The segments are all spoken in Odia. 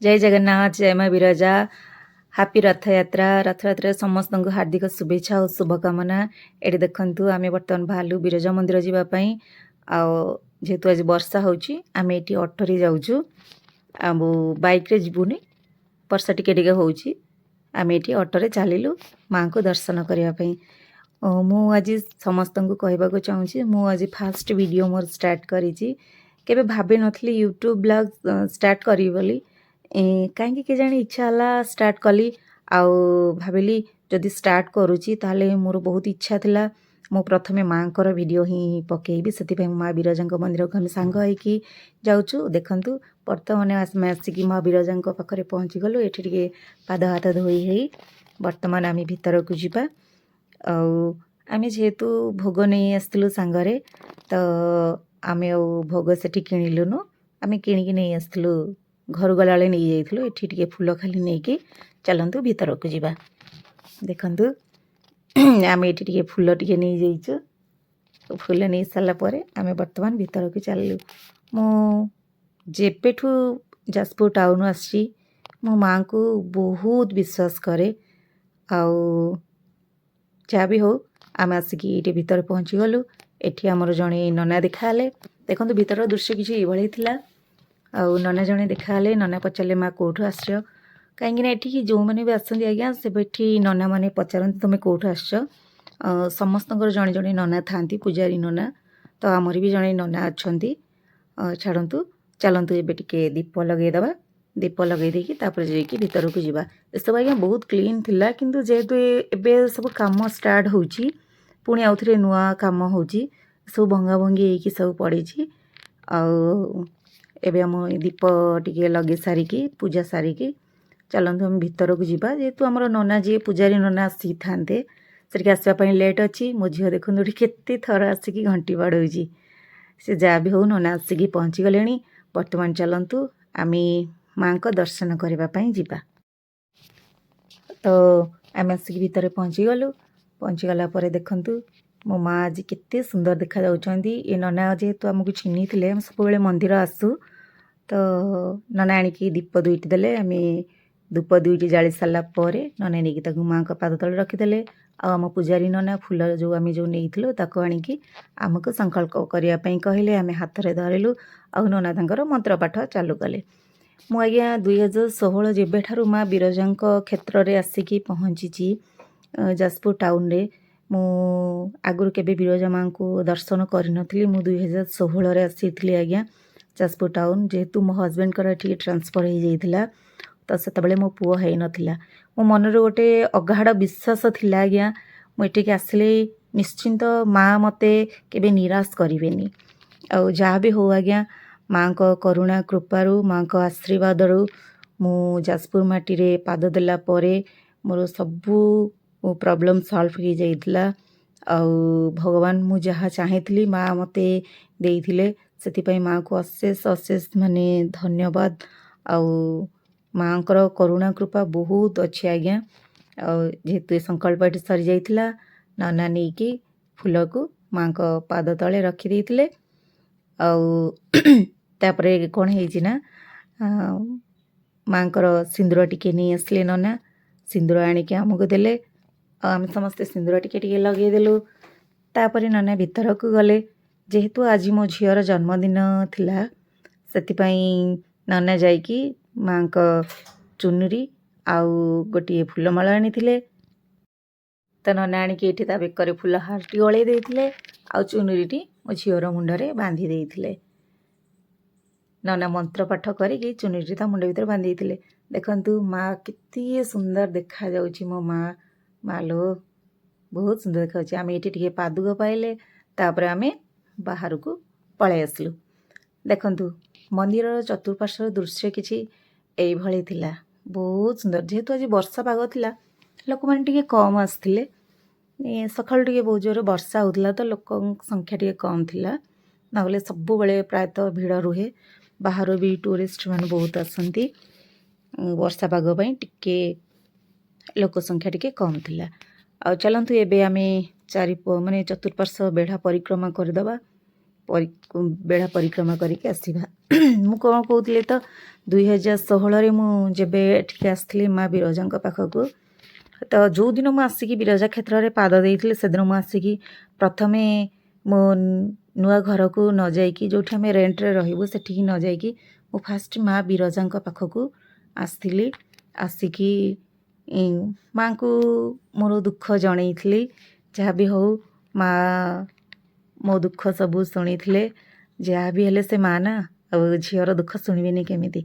जय जगन्नाथ जय माँ विरजा हापी रथयात्रा रथयात्रा समस्त को हार्दिक शुभेच्छा और शुभकामना। ये देखु आम बर्तमान बाहर विरजा मंदिर जावाई जेहेतु आज वर्षा होमें ये अटोरे जाऊँ बैक जीवनी वर्षा टिके होची आम ये अटोरे चलू माँ को दर्शन करने। मु आज समस्त को कहवाक चाहूँगी मु आज फास्ट वीडियो मोर स्टार्ट करी केबे भाभी नथली यूट्यूब ब्लॉग स्टार्ट करी बोली कहीं के जानी इच्छा है स्टार्ट कली आउ भाविली जदि स्टार्ट करुच्ची ताले मोर बहुत इच्छा थिला मु प्रथमे माँ को वीडियो ही पकेबी से माँ विरजा मंदिर को आम सांग होइकी जाऊँ। देखंतु बर्तमान आम आसिक माँ विरजा पाखे पहुँची गलु ये पाद हाथ धोई बर्तमान आम भीतर को जीवा आम जेहेतु भोग नहीं आसलु सांगरे तो आम भोग से किणुनु आम किणिकी नहीं आसलु घर गला नहीं जाइलु ये फूल खाली नहीं कि चलतु भीतर को जीवा। देखंतु आम ये फूल टे नहीं जाइचु फूल नहीं सारापर आम बर्तमान भीतर को चलू। मु जेपेठू जाजपुर टाउन आसी मो माँ को बहुत विश्वास करे आउ जहाँ भी हो आम आसिक ये भीतर पहुँची गलु। एठी आमर जड़े नना देखाले देखो भीतर दृश्य किसी ये थिला आउ नना जड़े देखाले नना पचारे माँ कौटू आस कहीं ये जो मैंने भी आसती आज्ञा से नना मैंने पचारती तुम्हें कौटू आस समस्त जड़े जड़े नना था पूजारी नना तो आमर भी जड़े नना अच्छा छाड़ू चलतु ए दीप लगेदबा दीप लगे देकी जाकि भीतर को जीवा। ये सब आज्ञा बहुत क्लीन थिला किंतु जेहेतु एबे सब काम स्टार्ट होची पुणी आउ थे नुआ काम होची सब भंगा भंगी होगी सब पड़ी एबे आम दीप टिके लगे सारिकी पूजा सारिकी चलतु आम भीतर को जीवा। जेहेतु आमर नना जी पूजारी नना आसी था से आसवाई लेट अच्छी मो झील देखो केते थर आसिक घंटी बाड़ौची से जहाँ भी हो नना आसिक पहुँची गले। बर्तमान चलतु आम माँ को दर्शन करने जीवा। तो आम आसिक भीतर पहुँची गलु पहुँची गला देखंतु मो माँ आज केते सुंदर देखा जाउछंती। ये नना जेहेतु आमको चिन्ही थे आम सब मंदिर आसू तो नना आणिकी दीप दुईटी देले आम धूप दुईटी जाली सारापर नना नहीं माँ का पाद तले रखीदे आम पूजारी नना फूल जो आम जो नहीं ताको आणिकी आमको संकल्प करने कहले आम हाथ में धरिलु आउ नना तांकर मंत्र पाठ चालू कले। मु आज्ञा 2016 जेबे ठारू माँ विरजा क्षेत्र में आसिकी पहुँची जाजपुर टाउन रे मु आगुरी केबे विरजा माँ को दर्शन करी मु 2016 आसी आज्ञा जाजपुर टाउन जेहेतु मो हजबैंड कर ट्रांसफर हो जाइथिला तो से मो पुओ है नथिला मो मन गोटे अगाढ़ विश्वास थिला आज्ञा मुझे आसिले निश्चिंत माँ मते केबे निराश करेनि आउ जहाँ भी हो आज्ञा माँ को करुणा कृपारू माँ को आशीर्वाद मु जाजपुर माटी रे पाद देला परे मोर सबू प्रॉब्लम सॉल्व हो जाइथिला आउ भगवान मु जहाँ चाहती माँ मते देइथिले से माँ को अशेष अशेष माने धन्यवाद आउ माँ को करुणा कृपा बहुत अच्छी आज्ञा जेहेतु संकल्प सरी जाइथिला नना नहीं कि फूल को माँ को पाद तले रखी देइथिले आउ तापरे कौन है माँ को सिंदूर टिके नहीं आसले नना सिंदूर आणिक आमको देले आम समस्ते सिंदूर टिके लगेदेलु तापर नना भीतर को गले। जेहेतु आज मो झीर जन्मदिन थिला सेतिपाई नना जाइकी माँ को चुनरी आउ गोटे फूलमाला आनी तो नना आणिक ये बेकर फूल हारटी गलई देइथिले आउ चुनरीटी मो झीर मुंडरे बांधी देइथिले नना मंत्र पाठ करी चुनरी ता मुंड भीतर बांधी देइथिले। देखंतु माँ केते सुंदर देखा जाउची मो माँ मालो बहुत सुंदर देखा आम ये पादुक पाइले तापर आम बाहर को पलै आसलु। देखंतु मंदिर चतुर्पार्श्वर दृश्य किछि एई भली थिला बहुत सुंदर जेहेतु आज वर्षा पाग थिला लोक माने टिके कम आसथिले सकाळ टिके बहुत जोर वर्षा होउतला तो लोक संख्या टिके कम थिला नहले सबु बेले प्रायतः भीड़ रुहे बाहर भी टूरिस्ट मान बहुत आसंती वर्षा पाग पई टिके लोक संख्या टिके कम थिला। आ चलतु एबे आमे चारि माने चतुर्पार्श्व बेढ़ा परिक्रमा करदबा बेढ़ा परिक्रमा करके आसीबा। ମୁଁ କ'ଣ କହୁଥିଲି ତ 2016ରେ ମୁଁ ଯେବେ ଏଠିକି ଆସିଥିଲି ମା ବିରଜାଙ୍କ ପାଖକୁ, ତ ଯେଉଁଦିନ ମୁଁ ଆସିକି ବିରଜା କ୍ଷେତ୍ରରେ ପାଦ ଦେଇଥିଲି ସେଦିନ ମୁଁ ଆସିକି ପ୍ରଥମେ ମୋ ନୂଆ ଘରକୁ ନ ଯାଇକି ଯେଉଁଠି ଆମେ ରେଣ୍ଟରେ ରହିବୁ ସେଠିକି ନ ଯାଇକି ମୁଁ ଫାଷ୍ଟ ମା ବିରଜାଙ୍କ ପାଖକୁ ଆସିଥିଲି। ଆସିକି ମାଆଙ୍କୁ ମୋର ଦୁଃଖ ଜଣେଇଥିଲି। ଯାହା ବି ହଉ ମା ମୋ ଦୁଃଖ ସବୁ ଶୁଣିଥିଲେ। ଯାହା ବି ହେଲେ ସେ ମା ନା, ଆଉ ଝିଅର ଦୁଃଖ ଶୁଣିବେନି କେମିତି।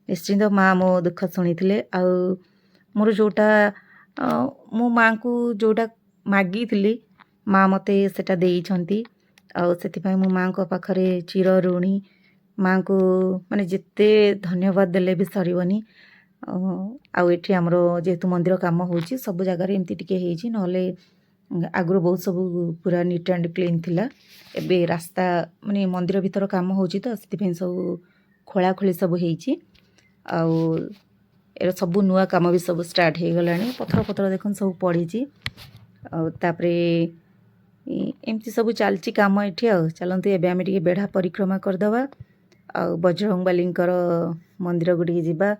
ନିଶ୍ଚିନ୍ତ ମା ମୋ ଦୁଃଖ ଶୁଣିଥିଲେ। ଆଉ ମୋର ଯେଉଁଟା ମୁଁ ମାଆଙ୍କୁ ଯେଉଁଟା ମାଗିଥିଲି ମା ମୋତେ ସେଟା ଦେଇଛନ୍ତି। ଆଉ ସେଥିପାଇଁ ମୁଁ ମାଆଙ୍କ ପାଖରେ ଚିର ଋଣୀ। ମାଆଙ୍କୁ ମାନେ ଯେତେ ଧନ୍ୟବାଦ ଦେଲେ ବି ସରିବନି। ଆଉ ଏଠି ଆମର ଯେହେତୁ ମନ୍ଦିର କାମ ହେଉଛି ସବୁ ଜାଗାରେ ଏମିତି ଟିକେ ହେଇଛି, ନହେଲେ ଆଗରୁ ବହୁତ ସବୁ ପୁରା ନିଟ୍ ଆଣ୍ଡ କ୍ଲିନ୍ ଥିଲା। ଏବେ ରାସ୍ତା ମାନେ ମନ୍ଦିର ଭିତର କାମ ହେଉଛି ତ ସେଥିପାଇଁ ସବୁ ଖୋଳାଖୋଳି ସବୁ ହେଇଛି। ଆଉ ଏରା ସବୁ ନୂଆ କାମ ବି ସବୁ ଷ୍ଟାର୍ଟ ହେଇଗଲାଣି। ପଥର ଦେଖନ୍ତୁ ସବୁ ପଡ଼ିଛି। ଆଉ ତାପରେ ଏମିତି ସବୁ ଚାଲିଛି କାମ ଏଠି। ଆଉ ଚାଲନ୍ତୁ ଏବେ ଆମେ ଟିକେ ବେଢ଼ା ପରିକ୍ରମା କରିଦେବା, ଆଉ ବଜରଙ୍ଗବାଲୀଙ୍କର ମନ୍ଦିରକୁ ଟିକେ ଯିବା।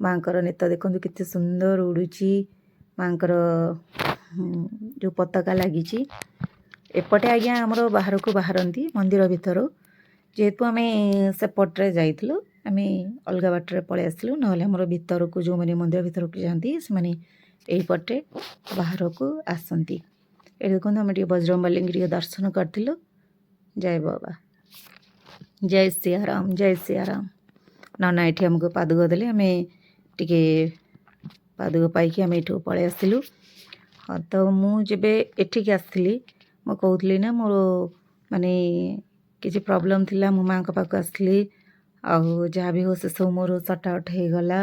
ମାଆଙ୍କର ନେତ ଦେଖନ୍ତୁ କେତେ ସୁନ୍ଦର ଉଡ଼ୁଛି। ମାଆଙ୍କର ଯେଉଁ ପତାକା ଲାଗିଛି ଏପଟେ ଆଜ୍ଞା ଆମର ବାହାରକୁ ବାହାରନ୍ତି ମନ୍ଦିର ଭିତରୁ। ଯେହେତୁ ଆମେ ସେପଟରେ ଯାଇଥିଲୁ, ଆମେ ଅଲଗା ବାଟରେ ପଳେଇ ଆସିଲୁ। ନହେଲେ ଆମର ଭିତରକୁ ଯେଉଁମାନେ ମନ୍ଦିର ଭିତରକୁ ଯାଆନ୍ତି ସେମାନେ ଏଇପଟେ ବାହାରକୁ ଆସନ୍ତି। ଏଠି ଦେଖନ୍ତୁ ଆମେ ଟିକେ ବଜରଙ୍ଗବାଲୀଙ୍କୁ ଟିକେ ଦର୍ଶନ କରିଥିଲୁ। ଜୟ ବାବା, ଜୟ ସିଆରାମ, ଜୟ ସିଆରାମ। ନନା ଏଠି ଆମକୁ ପାଦୁକ ଦେଲେ, ଆମେ ଟିକେ ପାଦୁକ ପାଇକି ଆମେ ଏଠୁ ପଳେଇ ଆସିଲୁ। ହଁ, ତ ମୁଁ ଯେବେ ଏଠିକି ଆସିଥିଲି ମୁଁ କହୁଥିଲି ନା ମୋର ମାନେ କିଛି ପ୍ରୋବ୍ଲେମ୍ ଥିଲା, ମୁଁ ମାଆଙ୍କ ପାଖକୁ ଆସିଥିଲି। ଆଉ ଯାହା ବି ହଉ ସେସବୁ ମୋର ସର୍ଟ ଆଉଟ୍ ହେଇଗଲା।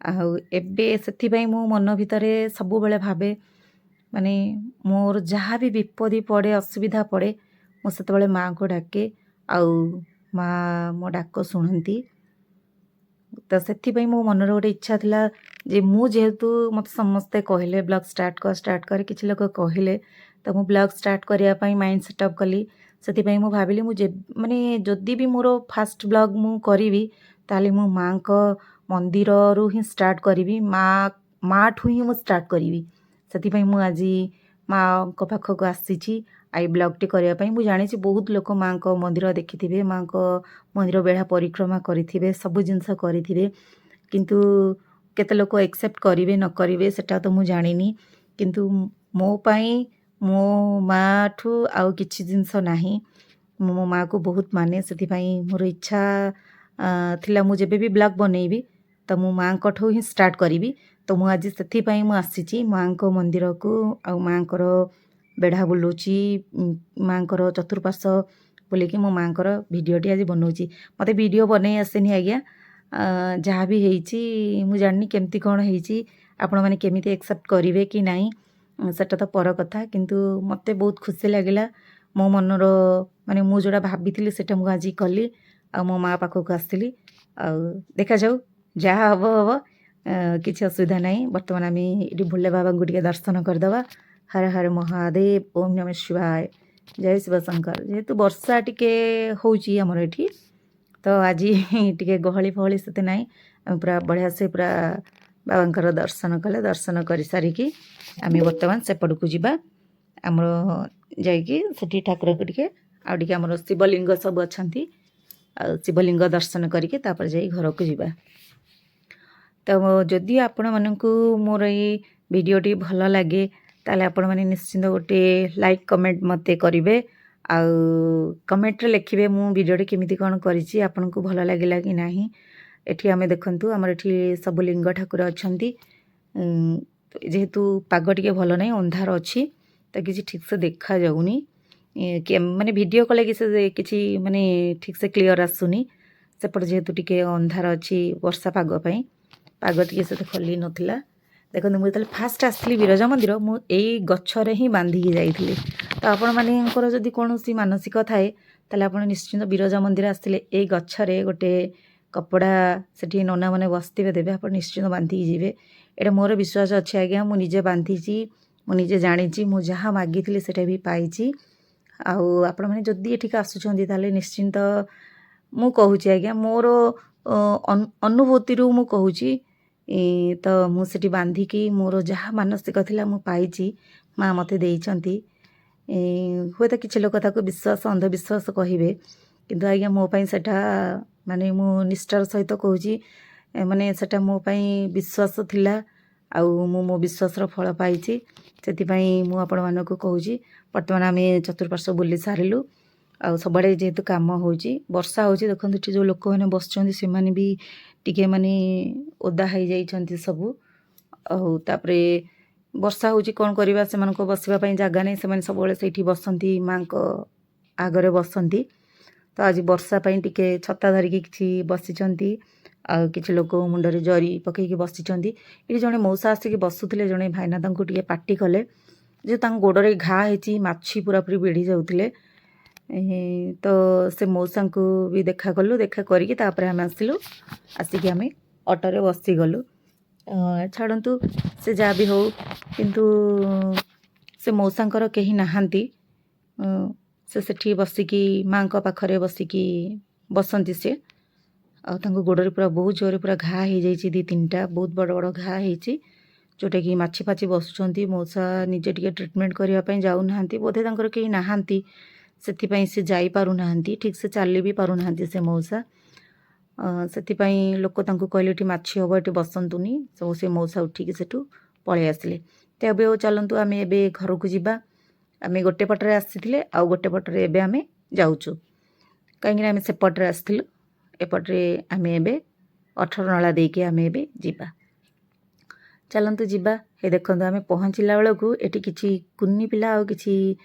ଆଉ ଏବେ ସେଥିପାଇଁ ମୁଁ ମନ ଭିତରେ ସବୁବେଳେ ଭାବେ ମାନେ ମୋର ଯାହା ବି ବିପତ୍ତି ପଡ଼େ, ଅସୁବିଧା ପଡ଼େ, ମୁଁ ସେତେବେଳେ ମାଆଙ୍କୁ ଡାକେ। ଆଉ ମାଆ ମୋ ଡାକ ଶୁଣନ୍ତି। ତ ସେଥିପାଇଁ ମୋ ମନରେ ଗୋଟେ ଇଚ୍ଛା ଥିଲା ଯେ ମୁଁ ଯେହେତୁ ମୋତେ ସମସ୍ତେ କହିଲେ ବ୍ଲଗ୍ ଷ୍ଟାର୍ଟ କରେ, କିଛି ଲୋକ କହିଲେ, ତ ମୁଁ ବ୍ଲଗ୍ ଷ୍ଟାର୍ଟ କରିବା ପାଇଁ ମାଇଣ୍ଡ ସେଟଅପ୍ କଲି। ସେଥିପାଇଁ ମୁଁ ଭାବିଲି ମୁଁ ମାନେ ଯଦି ବି ମୋର ଫାଷ୍ଟ ବ୍ଲଗ୍ ମୁଁ କରିବି ତାହେଲେ ମୁଁ ମାଆଙ୍କ ମନ୍ଦିରରୁ ହିଁ ଷ୍ଟାର୍ଟ କରିବି। ମାଆଠୁ ହିଁ ମୁଁ ଷ୍ଟାର୍ଟ କରିବି। ସେଥିପାଇଁ ମୁଁ ଆଜି ମାଆଙ୍କ ପାଖକୁ ଆସିଛି ଏଇ ବ୍ଲଗ୍ଟି କରିବା ପାଇଁ। ମୁଁ ଜାଣିଛି ବହୁତ ଲୋକ ମାଆଙ୍କ ମନ୍ଦିର ଦେଖିଥିବେ, ମାଆଙ୍କ ମନ୍ଦିର ବେଢ଼ା ପରିକ୍ରମା କରିଥିବେ, ସବୁ ଜିନିଷ କରିଥିବେ, କିନ୍ତୁ କେତେ ଲୋକ ଏକ୍ସେପ୍ଟ କରିବେ ନ କରିବେ ସେଟା ତ ମୁଁ ଜାଣିନି। କିନ୍ତୁ ମୋ ପାଇଁ ମୋ ମାଆଠୁ ଆଉ କିଛି ଜିନିଷ ନାହିଁ। ମୁଁ ମୋ ମାଆକୁ ବହୁତ ମାନେ। ସେଥିପାଇଁ ମୋର ଇଚ୍ଛା ଥିଲା ମୁଁ ଯେବେ ବି ବ୍ଲଗ୍ ବନେଇବି ତ ମୁଁ ମାଆଙ୍କଠୁ ହିଁ ଷ୍ଟାର୍ଟ କରିବି। ତ ମୁଁ ଆଜି ସେଥିପାଇଁ ମୁଁ ଆସିଛି ମାଆଙ୍କ ମନ୍ଦିରକୁ। ଆଉ ମାଆଙ୍କର ବେଢ଼ା ବୁଲୁଛି, ମାଆଙ୍କର ଚତୁଃପାର୍ଶ୍ୱ ବୁଲିକି ମୋ ମାଆଙ୍କର ଭିଡ଼ିଓଟି ଆଜି ବନଉଛି। ମୋତେ ଭିଡ଼ିଓ ବନେଇ ଆସେନି ଆଜ୍ଞା। ଯାହା ବି ହେଇଛି ମୁଁ ଜାଣିନି କେମିତି କ'ଣ ହେଇଛି, ଆପଣମାନେ କେମିତି ଆକ୍ସେପ୍ଟ କରିବେ କି ନାହିଁ ସେଟା ତ ପର କଥା। କିନ୍ତୁ ମୋତେ ବହୁତ ଖୁସି ଲାଗିଲା। ମୋ ମନର ମାନେ ମୁଁ ଯେଉଁଟା ଭାବିଥିଲି ସେଇଟା ମୁଁ ଆଜି କଲି। ଆଉ ମୋ ମାଆ ପାଖକୁ ଆସିଥିଲି। ଆଉ ଦେଖାଯାଉ ଯାହା ହେବ ହେବ, କିଛି ଅସୁବିଧା ନାହିଁ। ବର୍ତ୍ତମାନ ଆମେ ଏଠି ଭୋଲେ ବାବାଙ୍କୁ ଟିକେ ଦର୍ଶନ କରିଦେବା। ହର ହର ମହାଦେବ, ଓମ୍ ନମଃ ଶିବାୟ, ଜୟ ଶିବ ଶଙ୍କର। ଯେହେତୁ ବର୍ଷା ଟିକେ ହେଉଛି ଆମର ଏଠି, ତ ଆଜି ଟିକେ ଗହଳି ଫହଳି ସେତେ ନାହିଁ। ଆମେ ପୁରା ବଢ଼ିଆ ସେ ପୁରା ବାବାଙ୍କର ଦର୍ଶନ କଲେ। ଦର୍ଶନ କରିସାରିକି ଆମେ ବର୍ତ୍ତମାନ ସେପଟକୁ ଯିବା। ଆମର ଯାଇକି ସେଠି ଠାକୁରଙ୍କୁ ଟିକେ ଆଉ ଟିକେ ଆମର ଶିବଲିଙ୍ଗ ସବୁ ଅଛନ୍ତି, ଆଉ ଶିବଲିଙ୍ଗ ଦର୍ଶନ କରିକି ତାପରେ ଯାଇ ଘରକୁ ଯିବା। ତ ଯଦି ଆପଣମାନଙ୍କୁ ମୋର ଏଇ ଭିଡ଼ିଓଟି ଭଲ ଲାଗେ ତାହେଲେ ଆପଣମାନେ ନିଶ୍ଚିନ୍ତ ଗୋଟେ ଲାଇକ୍ କମେଣ୍ଟ ମୋତେ କରିବେ। ଆଉ କମେଣ୍ଟରେ ଲେଖିବେ ମୁଁ ଭିଡ଼ିଓଟି କେମିତି କ'ଣ କରିଛି, ଆପଣଙ୍କୁ ଭଲ ଲାଗିଲା କି ନାହିଁ। ଏଠି ଆମେ ଦେଖନ୍ତୁ ଆମର ଏଠି ସବୁ ଲିଙ୍ଗ ଠାକୁର ଅଛନ୍ତି। ଯେହେତୁ ପାଗ ଟିକେ ଭଲ ନାହିଁ, ଅନ୍ଧାର ଅଛି, ତ କିଛି ଠିକ୍ସେ ଦେଖାଯାଉନି। ମାନେ ଭିଡ଼ିଓ କଲେ କିଛି ମାନେ ଠିକ୍ସେ କ୍ଲିଅର୍ ଆସୁନି। ସେପଟେ ଯେହେତୁ ଟିକେ ଅନ୍ଧାର ଅଛି ବର୍ଷା ପାଗ ପାଇଁ, ପାଗ ଟିକେ ସେତେ ଖୋଲି ନଥିଲା। ଦେଖନ୍ତୁ ମୁଁ ଯେତେବେଳେ ଫାଷ୍ଟ ଆସିଥିଲି ବିରଜା ମନ୍ଦିର, ମୁଁ ଏଇ ଗଛରେ ହିଁ ବାନ୍ଧିକି ଯାଇଥିଲି। ତ ଆପଣମାନଙ୍କର ଯଦି କୌଣସି ମାନସିକ ଥାଏ ତାହେଲେ ଆପଣ ନିଶ୍ଚିନ୍ତ ବିରଜା ମନ୍ଦିର ଆସିଥିଲେ ଏଇ ଗଛରେ ଗୋଟେ କପଡ଼ା ସେଠି ନନାମାନେ ବସିଥିବେ ଦେବେ, ଆପଣ ନିଶ୍ଚିନ୍ତ ବାନ୍ଧିକି ଯିବେ। ଏଇଟା ମୋର ବିଶ୍ୱାସ ଅଛି ଆଜ୍ଞା। ମୁଁ ନିଜେ ବାନ୍ଧିଛି, ମୁଁ ନିଜେ ଜାଣିଛି, ମୁଁ ଯାହା ମାଗିଥିଲି ସେଇଟା ବି ପାଇଛି। ଆଉ ଆପଣମାନେ ଯଦି ଏଠିକି ଆସୁଛନ୍ତି ତାହେଲେ ନିଶ୍ଚିନ୍ତ ମୁଁ କହୁଛି ଆଜ୍ଞା ମୋର ଅନୁଭୂତିରୁ ମୁଁ କହୁଛି। ତ ମୁଁ ସେଠି ବାନ୍ଧିକି ମୋର ଯାହା ମାନସିକ ଥିଲା ମୁଁ ପାଇଛି, ମା ମୋତେ ଦେଇଛନ୍ତି। ହୁଏତ କିଛି ଲୋକ ତାକୁ ବିଶ୍ୱାସ ଅନ୍ଧବିଶ୍ୱାସ କହିବେ, କିନ୍ତୁ ଆଜ୍ଞା ମୋ ପାଇଁ ସେଟା ମାନେ ମୁଁ ନିଷ୍ଠାର ସହିତ କହୁଛି, ମାନେ ସେଟା ମୋ ପାଇଁ ବିଶ୍ୱାସ ଥିଲା, ଆଉ ମୁଁ ମୋ ବିଶ୍ୱାସର ଫଳ ପାଇଛି। ସେଥିପାଇଁ ମୁଁ ଆପଣମାନଙ୍କୁ କହୁଛି। ବର୍ତ୍ତମାନ ଆମେ ଚତୁଃପାର୍ଶ୍ୱ ବୁଲି ସାରିଲୁ, ଆଉ ସବୁଆଡ଼େ ଯେହେତୁ କାମ ହେଉଛି, ବର୍ଷା ହେଉଛି, ଦେଖନ୍ତୁ ଏଠି ଯେଉଁ ଲୋକମାନେ ବସିଛନ୍ତି ସେମାନେ ବି ଟିକେ ମାନେ ଓଦା ହେଇଯାଇଛନ୍ତି ସବୁ। ଆଉ ତାପରେ ବର୍ଷା ହେଉଛି, କ'ଣ କରିବା, ସେମାନଙ୍କୁ ବସିବା ପାଇଁ ଜାଗା ନାହିଁ, ସେମାନେ ସବୁବେଳେ ସେଇଠି ବସନ୍ତି, ମାଆଙ୍କ ଆଗରେ ବସନ୍ତି। ତ ଆଜି ବର୍ଷା ପାଇଁ ଟିକେ ଛତା ଧରିକି କିଛି ବସିଛନ୍ତି, ଆଉ କିଛି ଲୋକ ମୁଣ୍ଡରେ ଜରି ପକେଇକି ବସିଛନ୍ତି। ଏଠି ଜଣେ ମଉସା ଆସିକି ବସୁଥିଲେ, ଜଣେ ଭାଇନା ତାଙ୍କୁ ଟିକେ ପାଟି କଲେ ଯେ ତାଙ୍କ ଗୋଡ଼ରେ ଘା ହେଇଛି, ମାଛି ପୁରାପୁରି ବେଢ଼ି ଯାଉଥିଲେ। ତ ସେ ମଉସାଙ୍କୁ ବି ଦେଖା କଲୁ, ଦେଖା କରିକି ତାପରେ ଆମେ ଆସିକି ଆମେ ଅଟୋରେ ବସିଗଲୁ। ଛାଡ଼ନ୍ତୁ, ସେ ଯାହା ବି ହଉ, କିନ୍ତୁ ସେ ମଉସାଙ୍କର କେହି ନାହାନ୍ତି। ସେ ସେଠି ବସିକି ମାଆଙ୍କ ପାଖରେ ବସିକି ବସନ୍ତି ସେ, ଆଉ ତାଙ୍କ ଗୋଡ଼ରେ ପୁରା ବହୁତ ଜୋରରେ ପୁରା ଘା ହେଇଯାଇଛି, 2-3ଟା ବହୁତ ବଡ଼ ବଡ଼ ଘା ହେଇଛି, ଯେଉଁଟାକି ମାଛି ଫାଛି ବସୁଛନ୍ତି। ମଉସା ନିଜେ ଟିକେ ଟ୍ରିଟମେଣ୍ଟ କରିବା ପାଇଁ ଯାଉନାହାନ୍ତି, ବୋଧେ ତାଙ୍କର କେହି ନାହାନ୍ତି, ସେଥିପାଇଁ ସେ ଯାଇପାରୁନାହାନ୍ତି, ଠିକ୍ ସେ ଚାଲି ବି ପାରୁନାହାନ୍ତି ସେ ମଉସା। ସେଥିପାଇଁ ଲୋକ ତାଙ୍କୁ କହିଲେ ଏଠି ମାଛି ହେବ, ଏଠି ବସନ୍ତୁନି। ସେ ମଉସା ଉଠିକି ସେଠୁ ପଳେଇ ଆସିଲେ। ତେବେ ଆଉ ଚାଲନ୍ତୁ ଆମେ ଏବେ ଘରକୁ ଯିବା। ଆମେ ଗୋଟେ ପଟରେ ଆସିଥିଲେ, ଆଉ ଗୋଟେ ପଟରେ ଏବେ ଆମେ ଯାଉଛୁ, କାହିଁକିନା ଆମେ ସେପଟରେ ଆସିଥିଲୁ, ଏପଟରେ ଆମେ ଏବେ 18 ନଳା ଦେଇକି ଆମେ ଏବେ ଯିବା। ଚାଲନ୍ତୁ ଯିବା। ଦେଖନ୍ତୁ ଆମେ ପହଞ୍ଚିଲା ବେଳକୁ ଏଠି କିଛି କୁନି ପିଲା ଆଉ କିଛି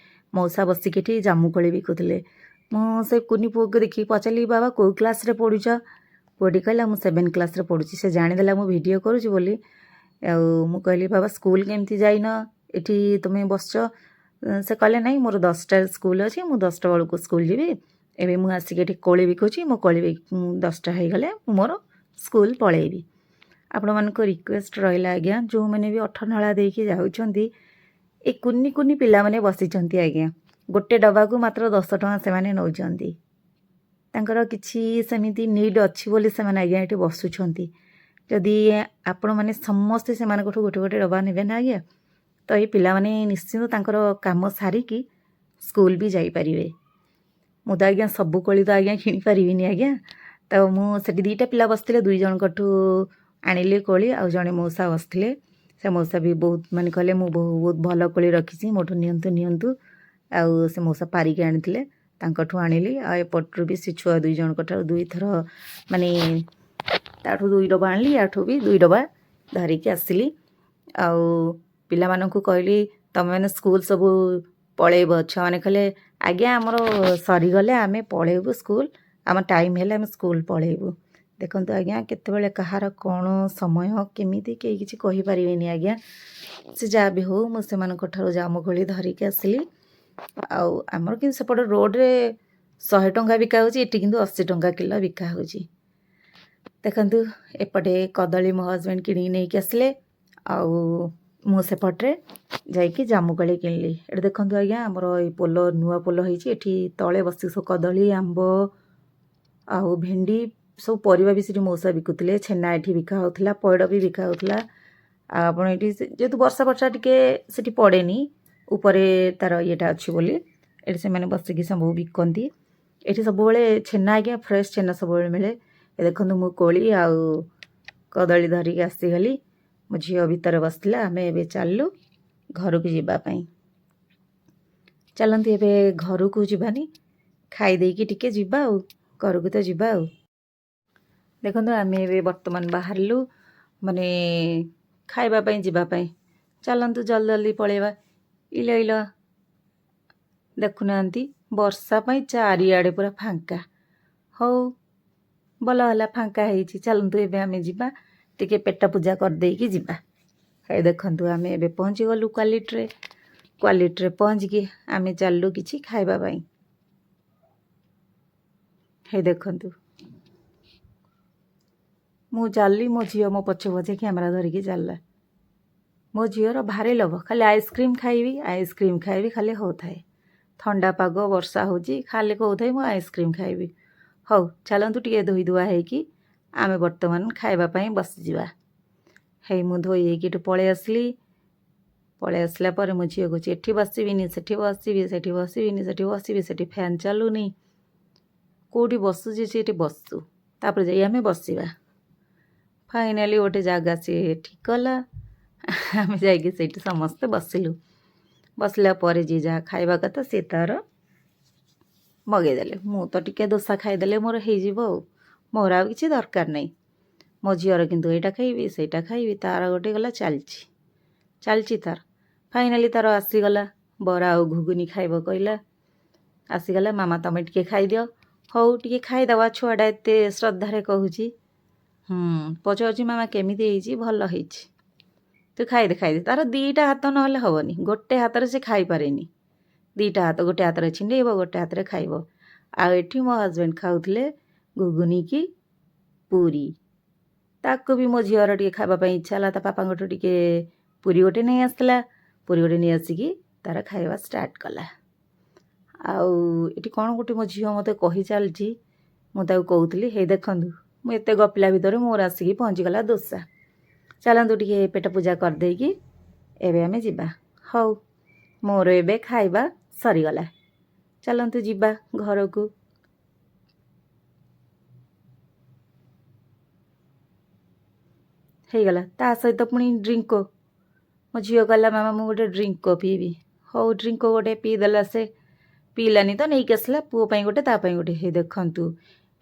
ମଉସା ବସିକି ଏଠି ଜାମୁକୋଳି ବିକୁଥିଲେ। ମୁଁ ସେ କୁନି ପୁଅକୁ ଦେଖିକି ପଚାରିଲି, ବାବା କେଉଁ କ୍ଲାସ୍ରେ ପଢ଼ୁଛ? ପୁଅଟି କହିଲା, ମୁଁ 7 କ୍ଲାସ୍ରେ ପଢ଼ୁଛି। ସେ ଜାଣିଦେଲା ମୁଁ ଭିଡ଼ିଓ କରୁଛି ବୋଲି। ଆଉ ମୁଁ କହିଲି, ବାବା ସ୍କୁଲ କେମିତି ଯାଇନ, ଏଠି ତୁମେ ବସିଛ? ସେ କହିଲେ, ନାଇଁ ମୋର 10ଟାରେ ସ୍କୁଲ ଅଛି, ମୁଁ 10ଟା ବେଳକୁ ସ୍କୁଲ ଯିବି। ଏବେ ମୁଁ ଆସିକି ଏଠି କୋଳି ବିକୁଛି, ମୋ କୋଳି 10ଟା ହେଇଗଲେ ମୁଁ ମୋର ସ୍କୁଲ ପଳେଇବି। ଆପଣମାନଙ୍କ ରିକ୍ୱେଷ୍ଟ ରହିଲା ଆଜ୍ଞା, ଯେଉଁମାନେ ବି 18 ନଳା ଦେଇକି ଯାଉଛନ୍ତି, ଏ କୁନି କୁନି ପିଲାମାନେ ବସିଛନ୍ତି ଆଜ୍ଞା, ଗୋଟେ ଡବାକୁ ମାତ୍ର 10 ଟଙ୍କା ସେମାନେ ନେଉଛନ୍ତି। ତାଙ୍କର କିଛି ସେମିତି ନିଡ୍ ଅଛି ବୋଲି ସେମାନେ ଆଜ୍ଞା ଏଠି ବସୁଛନ୍ତି। ଯଦି ଆପଣମାନେ ସମସ୍ତେ ସେମାନଙ୍କଠୁ ଗୋଟେ ଗୋଟେ ଡବା ନେବେ ନା ଆଜ୍ଞା, ତ ଏଇ ପିଲାମାନେ ନିଶ୍ଚିନ୍ତ ତାଙ୍କର କାମ ସାରିକି ସ୍କୁଲ ବି ଯାଇପାରିବେ। ମୁଁ ତ ଆଜ୍ଞା ସବୁ କୋଳି ତ ଆଜ୍ଞା କିଣିପାରିବିନି ଆଜ୍ଞା। ତ ମୁଁ ସେଠି 2ଟା ପିଲା ବସିଥିଲେ, 2 ଜଣଙ୍କଠୁ ଆଣିଲି କୋଳି, ଆଉ ଜଣେ ମଉସା ବସିଥିଲେ। ସେ ମଉସା ବି ବହୁତ ମାନେ କହିଲେ, ମୁଁ ବହୁତ ଭଲ କୋଳି ରଖିଛି, ମୋଠୁ ନିଅନ୍ତୁ ନିଅନ୍ତୁ। ଆଉ ସେ ମଉସା ପାରିକି ଆଣିଥିଲେ, ତାଙ୍କଠୁ ଆଣିଲି। ଆଉ ଏପଟରୁ ବି ସେ ଛୁଆ 2 ଜଣଙ୍କଠାରୁ 2 ଥର ମାନେ ତାଠୁ 2 ଡବା ଆଣିଲି, ୟାଠୁ ବି 2 ଡବା ଧରିକି ଆସିଲି। ଆଉ ପିଲାମାନଙ୍କୁ କହିଲି, ତମେମାନେ ସ୍କୁଲ ସବୁ ପଳେଇବ? ଛୁଆମାନେ କହିଲେ, ଆଜ୍ଞା ଆମର ସରିଗଲେ ଆମେ ପଳେଇବୁ ସ୍କୁଲ, ଆମ ଟାଇମ୍ ହେଲେ ଆମେ ସ୍କୁଲ ପଳେଇବୁ। ଦେଖନ୍ତୁ ଆଜ୍ଞା, କେତେବେଳେ କାହାର କ'ଣ ସମୟ କେମିତି କେହି କିଛି କହିପାରିବେନି ଆଜ୍ଞା। ସେ ଯାହା ବି ହଉ, ମୁଁ ସେମାନଙ୍କ ଠାରୁ ଜାମୁକୋଳି ଧରିକି ଆସିଲି। ଆଉ ଆମର କିନ୍ତୁ ସେପଟେ ରୋଡ଼ରେ 100 ଟଙ୍କା ବିକା ହେଉଛି, ଏଠି କିନ୍ତୁ 80 ଟଙ୍କା କିଲୋ ବିକା ହେଉଛି। ଦେଖନ୍ତୁ ଏପଟେ କଦଳୀ ମୋ ହଜବେଣ୍ଡ କିଣିକି ନେଇକି ଆସିଲେ, ଆଉ ମୁଁ ସେପଟରେ ଯାଇକି ଜାମୁକୋଳି କିଣିଲି। ଏଠି ଦେଖନ୍ତୁ ଆଜ୍ଞା, ଆମର ଏଇ ପୋଲ, ନୂଆ ପୋଲ ହେଇଛି, ଏଠି ତଳେ ବସି ସବୁ କଦଳୀ, ଆମ୍ବ ଆଉ ଭେଣ୍ଡି ସବୁ ପରିବା ବି ସେଠି ମଉସା ବିକୁଥିଲେ। ଛେନା ଏଠି ବିକା ହେଉଥିଲା, ପଇଡ଼ ବି ବିକା ହେଉଥିଲା। ଆଉ ଆପଣ ଏଠି ଯେହେତୁ ବର୍ଷା ଟିକେ ସେଠି ପଡ଼େନି, ଉପରେ ତାର ଇଏଟା ଅଛି ବୋଲି ଏଠି ସେମାନେ ବସିକି ସବୁ ବିକନ୍ତି। ଏଠି ସବୁବେଳେ ଛେନା ଆଜ୍ଞା, ଫ୍ରେଶ୍ ଛେନା ସବୁବେଳେ ମିଳେ। ଦେଖନ୍ତୁ ମୁଁ କୋଳି ଆଉ କଦଳୀ ଧରିକି ଆସିଗଲି, ମୋ ଝିଅ ଭିତରେ ବସିଥିଲା। ଆମେ ଏବେ ଚାଲିଲୁ ଘରକୁ ଯିବା ପାଇଁ। ଚାଲନ୍ତୁ ଏବେ ଘରକୁ ଯିବାନି, ଖାଇ ଦେଇକି ଟିକେ ଯିବା, ଆଉ ଘରକୁ ତ ଯିବା। ଆଉ ଦେଖନ୍ତୁ ଆମେ ଏବେ ବର୍ତ୍ତମାନ ବାହାରିଲୁ ମାନେ ଖାଇବା ପାଇଁ ଯିବା ପାଇଁ। ଚାଲନ୍ତୁ ଜଲ୍ଦି ଜଲ୍ଦି ପଳେଇବା। ଇଲ ଦେଖୁନାହାନ୍ତି, ବର୍ଷା ପାଇଁ ଚାରିଆଡ଼େ ପୁରା ଫାଙ୍କା। ହଉ ଭଲ ହେଲା, ଫାଙ୍କା ହେଇଛି। ଚାଲନ୍ତୁ ଏବେ ଆମେ ଯିବା, ଟିକେ ପେଟ ପୂଜା କରିଦେଇକି ଯିବା। ଦେଖନ୍ତୁ ଆମେ ଏବେ ପହଞ୍ଚିଗଲୁ କ୍ୱାଲିଟିରେ ପହଞ୍ଚିକି ଆମେ ଚାଲିଲୁ କିଛି ଖାଇବା ପାଇଁ। ଦେଖନ୍ତୁ ମୁଁ ଚାଲିଲି, ମୋ ଝିଅ ମୋ ପଛେ ପଛେ କ୍ୟାମେରା ଧରିକି ଚାଲିଲା। ମୋ ଝିଅର ଭାରି ଲୋଭ, ଖାଲି ଆଇସ୍କ୍ରିମ୍ ଖାଇବି ଖାଲି ହେଉଥାଏ। ଥଣ୍ଡା ପାଗ, ବର୍ଷା ହେଉଛି, ଖାଲି କହୁଥାଏ ମୁଁ ଆଇସ୍କ୍ରିମ୍ ଖାଇବି। ହଉ ଚାଲନ୍ତୁ ଟିକେ ଧୋଇ ଧୁଆ ହେଇକି ଆମେ ବର୍ତ୍ତମାନ ଖାଇବା ପାଇଁ ବସିଯିବା। ହେଇ ମୁଁ ଧୋଇ ହେଇକି ଏଠୁ ପଳେଇ ଆସିଲି। ପଳେଇ ଆସିଲା ପରେ ମୋ ଝିଅ କହୁଛି ଏଠି ବସିବିନି ସେଠି ବସିବି, ସେଠି ବସିବିନି ସେଠି ବସିବି, ସେଠି ଫ୍ୟାନ୍ ଚାଲୁନି, କେଉଁଠି ବସୁଛି ସେଠି ବସୁ, ତାପରେ ଯାଇ ଆମେ ବସିବା। ଫାଇନାଲି ଗୋଟେ ଜାଗା ସିଏ ଠିକ୍ କଲା, ଆମେ ଯାଇକି ସେଇଠି ସମସ୍ତେ ବସିଲୁ। ବସିଲା ପରେ ଯିଏ ଯାହା ଖାଇବା କଥା ସେ ତା'ର ମଗେଇଦେଲେ। ମୁଁ ତ ଟିକେ ଦୋସା ଖାଇଦେଲେ ମୋର ହେଇଯିବ, ଆଉ ମୋର ଆଉ କିଛି ଦରକାର ନାହିଁ। ମୋ ଝିଅର କିନ୍ତୁ ଏଇଟା ଖାଇବି ସେଇଟା ଖାଇବି, ତା'ର ଗୋଟେ ଗଲା ଚାଲିଛି ତା'ର। ଫାଇନାଲି ତା'ର ଆସିଗଲା ବରା ଆଉ ଘୁଗୁନି ଖାଇବ କହିଲା। ଆସିଗଲା, ମାମା ତମେ ଟିକେ ଖାଇଦିଅ। ହଉ ଟିକେ ଖାଇଦେବା, ଛୁଆଟା ଏତେ ଶ୍ରଦ୍ଧାରେ କହୁଛି। ପଚାରୁଛି ମାମା କେମିତି ହେଇଛି? ଭଲ ହେଇଛି, ତୁ ଖାଇଦେ। ତା'ର ଦୁଇଟା ହାତ ନହେଲେ ହେବନି, ଗୋଟେ ହାତରେ ସେ ଖାଇପାରେନି। ଦୁଇଟା ହାତ, ଗୋଟେ ହାତରେ ଛିଣ୍ଡେଇବ ଗୋଟେ ହାତରେ ଖାଇବ। ଆଉ ଏଠି ମୋ ହଜବେଣ୍ଡ ଖାଉଥିଲେ ଘୁଗୁନି କି ପୁରୀ। ତାକୁ ବି ମୋ ଝିଅର ଟିକେ ଖାଇବା ପାଇଁ ଇଚ୍ଛା ହେଲା, ତା ବାପାଙ୍କଠୁ ଟିକେ ପୁରୀ ଗୋଟେ ନେଇ ଆସିଥିଲା। ପୁରୀ ଗୋଟେ ନେଇ ଆସିକି ତା'ର ଖାଇବା ଷ୍ଟାର୍ଟ କଲା। ଆଉ ଏଠି କ'ଣ ଗୋଟେ ମୋ ଝିଅ ମୋତେ କହି ଚାଲିଛି, ମୁଁ ତାକୁ କହୁଥିଲି ହେଇ ଦେଖନ୍ତୁ ମୁଁ ଏତେ ଗପିଲା ଭିତରେ ମୋର ଆସିକି ପହଞ୍ଚିଗଲା ଦୋସା। ଚାଲନ୍ତୁ ଟିକେ ପେଟ ପୂଜା କରିଦେଇକି ଏବେ ଆମେ ଯିବା। ହଉ ମୋର ଏବେ ଖାଇବା ସରିଗଲା, ଚାଲନ୍ତୁ ଯିବା ଘରକୁ। ହେଇଗଲା, ତା ସହିତ ପୁଣି ଡ୍ରିଙ୍କ। ମୋ ଝିଅ କହିଲା ମାମା ମୁଁ ଗୋଟେ ଡ୍ରିଙ୍କ ପିଇବି। ହଉ ଡ୍ରିଙ୍କ ଗୋଟେ ପିଇଦେଲା ସେ। ପିଇଲାନି ତ ନେଇକି ଆସିଲା ପୁଅ ପାଇଁ ଗୋଟେ ତା ପାଇଁ ଗୋଟେ। ହେଇ ଦେଖନ୍ତୁ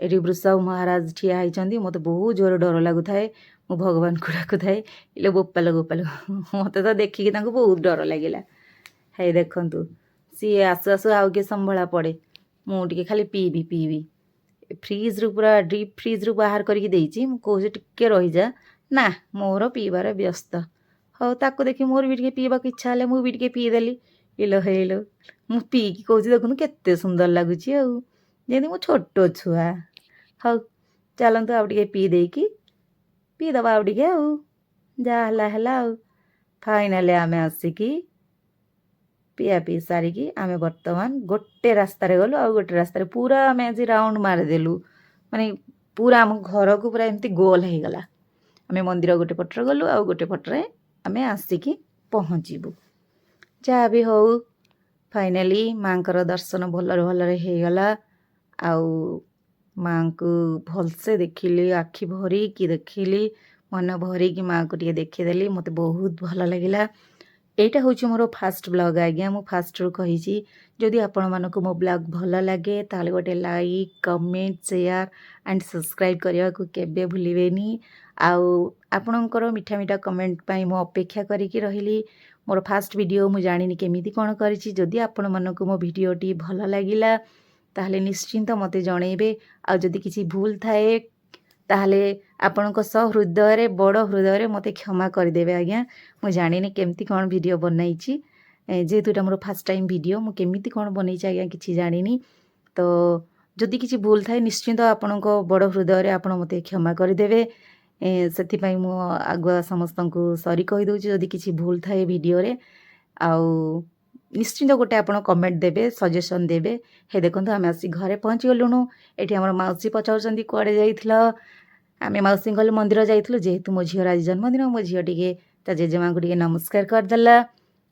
ଏଠି ବୃଷଭ ମହାରାଜ ଠିଆ ହେଇଛନ୍ତି। ମୋତେ ବହୁତ ଜୋର ଡର ଲାଗୁଥାଏ, ମୁଁ ଭଗବାନଙ୍କୁ ଡାକୁଥାଏ ଇଲେ ଗୋପାଲ ଗୋପାଲ। ମୋତେ ତ ଦେଖିକି ତାଙ୍କୁ ବହୁତ ଡର ଲାଗିଲା। ହେଇ ଦେଖନ୍ତୁ ସିଏ ଆସୁ ଆସୁ ଆଉ କିଏ ସମ୍ଭଳା ପଡ଼େ। ମୁଁ ଟିକେ ଖାଲି ପିଇବି। ଫ୍ରିଜ୍ରୁ ପୁରା ଡିପ୍ ଫ୍ରିଜ୍ରୁ ବାହାର କରିକି ଦେଇଛି। ମୁଁ କହୁଛି ଟିକେ ରହିଯା, ନା ମୋର ପିଇବାରେ ବ୍ୟସ୍ତ। ହଉ ତାକୁ ଦେଖି ମୋର ବି ଟିକେ ପିଇବାକୁ ଇଚ୍ଛା ହେଲେ ମୁଁ ବି ଟିକେ ପିଇଦେଲି। ହେଇଲୋ ମୁଁ ପିଇକି କହୁଛି ଦେଖନ୍ତୁ କେତେ ସୁନ୍ଦର ଲାଗୁଛି, ଆଉ ଯେମିତି ମୁଁ ଛୋଟ ଛୁଆ। ହଉ ଚାଲନ୍ତୁ ଆଉ ଟିକେ ପିଇଦେବା ଆଉ ଟିକେ, ଆଉ ଯାହା ହେଲା ଆଉ। ଫାଇନାଲି ଆମେ ଆସିକି ପିଇ ସାରିକି ଆମେ ବର୍ତ୍ତମାନ ଗୋଟେ ରାସ୍ତାରେ ଗଲୁ, ଆଉ ଗୋଟେ ରାସ୍ତାରେ ପୁରା ଆମେ ଆଜି ରାଉଣ୍ଡ ମାରିଦେଲୁ। ମାନେ ପୁରା ଆମ ଘରକୁ ପୁରା ଏମିତି ଗୋଲ ହେଇଗଲା। ଆମେ ମନ୍ଦିର ଗୋଟେ ପଟରେ ଗଲୁ, ଆଉ ଗୋଟେ ପଟରେ ଆମେ ଆସିକି ପହଞ୍ଚିବୁ। ଯାହା ବି ହଉ ଫାଇନାଲି ମାଙ୍କର ଦର୍ଶନ ଭଲରେ ହେଇଗଲା। ଆଉ ମାଙ୍କୁ ଭଲସେ ଦେଖିଲି, ଆଖି ଭରିକି ଦେଖିଲି, ମନ ଭରିକି ମାଙ୍କୁ ଟିକେ ଦେଖିଦେଲି। ମୋତେ ବହୁତ ଭଲ ଲାଗିଲା। ଏଇଟା ହେଉଛି ମୋର ଫାଷ୍ଟ ବ୍ଲଗ୍ ଆଜ୍ଞା। ମୁଁ ଫାଷ୍ଟରୁ କହିଛି ଯଦି ଆପଣମାନଙ୍କୁ ମୋ ବ୍ଲଗ୍ ଭଲ ଲାଗେ ତାହେଲେ ଗୋଟେ like, comment, share and subscribe କରିବାକୁ କେବେ ଭୁଲିବେନି। ଆଉ ଆପଣଙ୍କର ମିଠା କମେଣ୍ଟ ପାଇଁ ମୁଁ ଅପେକ୍ଷା କରିକି ରହିଲି। ମୋର ଫାଷ୍ଟ ଭିଡ଼ିଓ, ମୁଁ ଜାଣିନି କେମିତି କ'ଣ କରିଛି। ଯଦି ଆପଣମାନଙ୍କୁ ମୋ ଭିଡ଼ିଓଟି ଭଲ ଲାଗିଲା ତାହେଲେ ନିଶ୍ଚିନ୍ତ ମୋତେ ଜଣେଇବେ। ଆଉ ଯଦି କିଛି ଭୁଲ ଥାଏ ତାହେଲେ ଆପଣଙ୍କ ହୃଦୟରେ ବଡ଼ ହୃଦୟରେ ମୋତେ କ୍ଷମା କରିଦେବେ ଆଜ୍ଞା। ମୁଁ ଜାଣିନି କେମିତି କ'ଣ ଭିଡ଼ିଓ ବନାଇଛି, ଯେହେତୁ ଏଇଟା ମୋର ଫାଷ୍ଟ ଟାଇମ୍ ଭିଡ଼ିଓ। ମୁଁ କେମିତି କ'ଣ ବନେଇଛି ଆଜ୍ଞା କିଛି ଜାଣିନି। ତ ଯଦି କିଛି ଭୁଲ ଥାଏ ନିଶ୍ଚିନ୍ତ ଆପଣଙ୍କ ବଡ଼ ହୃଦୟରେ ଆପଣ ମୋତେ କ୍ଷମା କରିଦେବେ। ସେଥିପାଇଁ ମୁଁ ଆଗୁଆ ସମସ୍ତଙ୍କୁ ସରି କହିଦେଉଛି ଯଦି କିଛି ଭୁଲ ଥାଏ ଭିଡ଼ିଓରେ। ଆଉ ନିଶ୍ଚିନ୍ତ ଗୋଟେ ଆପଣ କମେଣ୍ଟ ଦେବେ, ସଜେସନ୍ ଦେବେ। ହେ ଦେଖନ୍ତୁ ଆମେ ଆସି ଘରେ ପହଞ୍ଚିଗଲୁଣୁ। ଏଠି ଆମର ମାଉସୀ ପଚାରୁଛନ୍ତି କୁଆଡ଼େ ଯାଇଥିଲ? ଆମେ ମାଉସୀ କହିଲୁ ମନ୍ଦିର ଯାଇଥିଲୁ। ଯେହେତୁ ମୋ ଝିଅର ଆଜି ଜନ୍ମଦିନ, ମୋ ଝିଅ ଟିକେ ତା ଜେଜେମାଙ୍କୁ ଟିକେ ନମସ୍କାର କରିଦେଲା।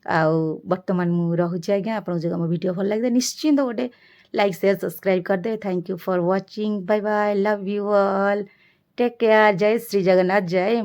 ଆଉ ବର୍ତ୍ତମାନ ମୁଁ ରହୁଛି ଆଜ୍ଞା। ଆପଣଙ୍କୁ ଯଦି ଆମ ଭିଡ଼ିଓ ଭଲ ଲାଗିଥାଏ ନିଶ୍ଚିନ୍ତ ଗୋଟେ ଲାଇକ୍, ସେୟାର, ସବସ୍କ୍ରାଇବ୍ କରିଦେବେ। Thank you for watching. Bye bye, love you all, take care. ଜୟ ଶ୍ରୀ ଜଗନ୍ନାଥ, ଜୟ